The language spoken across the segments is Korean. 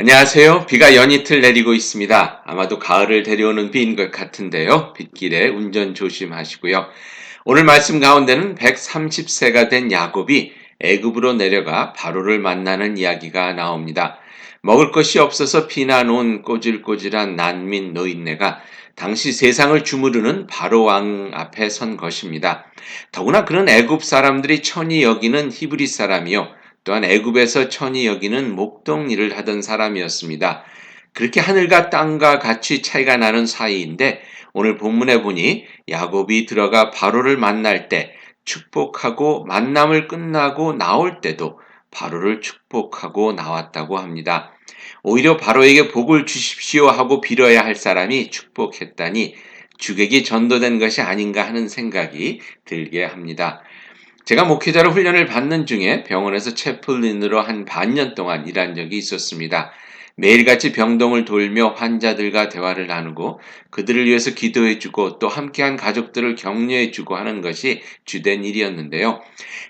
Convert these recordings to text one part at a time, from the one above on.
안녕하세요. 비가 연이틀 내리고 있습니다. 아마도 가을을 데려오는 비인 것 같은데요. 빗길에 운전 조심하시고요. 오늘 말씀 가운데는 130세가 된 야곱이 애굽으로 내려가 바로를 만나는 이야기가 나옵니다. 먹을 것이 없어서 피난 온 꼬질꼬질한 난민 노인네가 당시 세상을 주무르는 바로 왕 앞에 선 것입니다. 더구나 그는 애굽 사람들이 천히 여기는 히브리 사람이요. 또한 애굽에서 천히 여기는 목동 일을 하던 사람이었습니다. 그렇게 하늘과 땅과 같이 차이가 나는 사이인데 오늘 본문에 보니 야곱이 들어가 바로를 만날 때 축복하고 만남을 끝나고 나올 때도 바로를 축복하고 나왔다고 합니다. 오히려 바로에게 복을 주십시오 하고 빌어야 할 사람이 축복했다니 주객이 전도된 것이 아닌가 하는 생각이 들게 합니다. 제가 목회자로 훈련을 받는 중에 병원에서 채플린으로 한 반년 동안 일한 적이 있었습니다. 매일같이 병동을 돌며 환자들과 대화를 나누고 그들을 위해서 기도해주고 또 함께한 가족들을 격려해주고 하는 것이 주된 일이었는데요.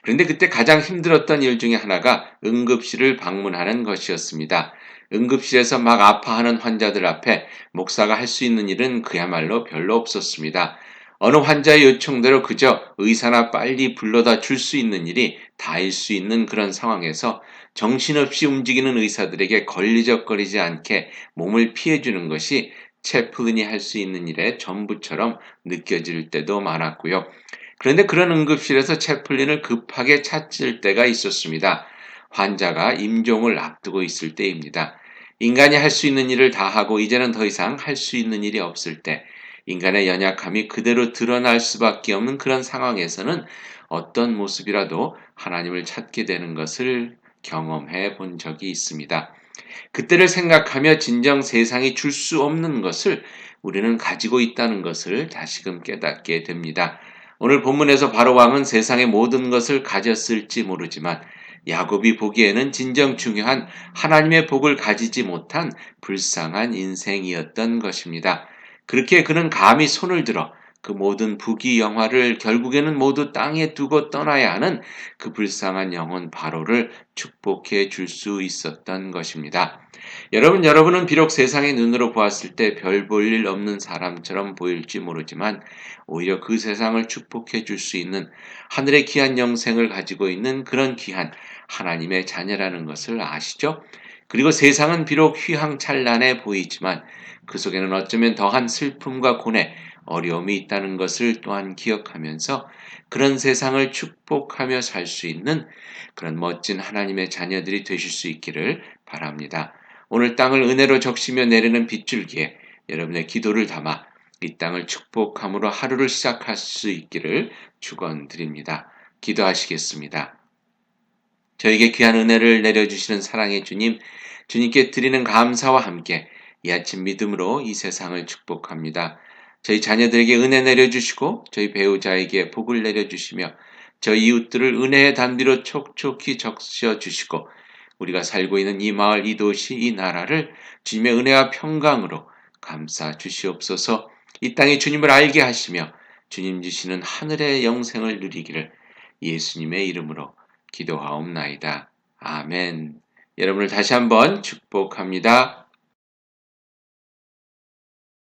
그런데 그때 가장 힘들었던 일 중에 하나가 응급실을 방문하는 것이었습니다. 응급실에서 막 아파하는 환자들 앞에 목사가 할 수 있는 일은 그야말로 별로 없었습니다. 어느 환자의 요청대로 그저 의사나 빨리 불러다 줄 수 있는 일이 다일 수 있는 그런 상황에서 정신없이 움직이는 의사들에게 걸리적거리지 않게 몸을 피해주는 것이 채플린이 할 수 있는 일의 전부처럼 느껴질 때도 많았고요. 그런데 그런 응급실에서 채플린을 급하게 찾을 때가 있었습니다. 환자가 임종을 앞두고 있을 때입니다. 인간이 할 수 있는 일을 다 하고 이제는 더 이상 할 수 있는 일이 없을 때 인간의 연약함이 그대로 드러날 수밖에 없는 그런 상황에서는 어떤 모습이라도 하나님을 찾게 되는 것을 경험해 본 적이 있습니다. 그때를 생각하며 진정 세상이 줄 수 없는 것을 우리는 가지고 있다는 것을 다시금 깨닫게 됩니다. 오늘 본문에서 바로 왕은 세상의 모든 것을 가졌을지 모르지만 야곱이 보기에는 진정 중요한 하나님의 복을 가지지 못한 불쌍한 인생이었던 것입니다. 그렇게 그는 감히 손을 들어 그 모든 부귀영화를 결국에는 모두 땅에 두고 떠나야 하는 그 불쌍한 영혼 바로를 축복해 줄 수 있었던 것입니다. 여러분은 비록 세상의 눈으로 보았을 때 별 볼 일 없는 사람처럼 보일지 모르지만 오히려 그 세상을 축복해 줄 수 있는 하늘의 귀한 영생을 가지고 있는 그런 귀한 하나님의 자녀라는 것을 아시죠? 그리고 세상은 비록 휘황찬란해 보이지만 그 속에는 어쩌면 더한 슬픔과 고뇌, 어려움이 있다는 것을 또한 기억하면서 그런 세상을 축복하며 살 수 있는 그런 멋진 하나님의 자녀들이 되실 수 있기를 바랍니다. 오늘 땅을 은혜로 적시며 내리는 빗줄기에 여러분의 기도를 담아 이 땅을 축복함으로 하루를 시작할 수 있기를 축원드립니다. 기도하시겠습니다. 저에게 귀한 은혜를 내려주시는 사랑의 주님, 주님께 드리는 감사와 함께 이 아침 믿음으로 이 세상을 축복합니다. 저희 자녀들에게 은혜 내려주시고 저희 배우자에게 복을 내려주시며 저희 이웃들을 은혜의 단비로 촉촉히 적셔주시고 우리가 살고 있는 이 마을, 이 도시, 이 나라를 주님의 은혜와 평강으로 감싸 주시옵소서. 이 땅에 주님을 알게 하시며 주님 주시는 하늘의 영생을 누리기를 예수님의 이름으로 기도하옵나이다. 아멘. 여러분을 다시 한번 축복합니다.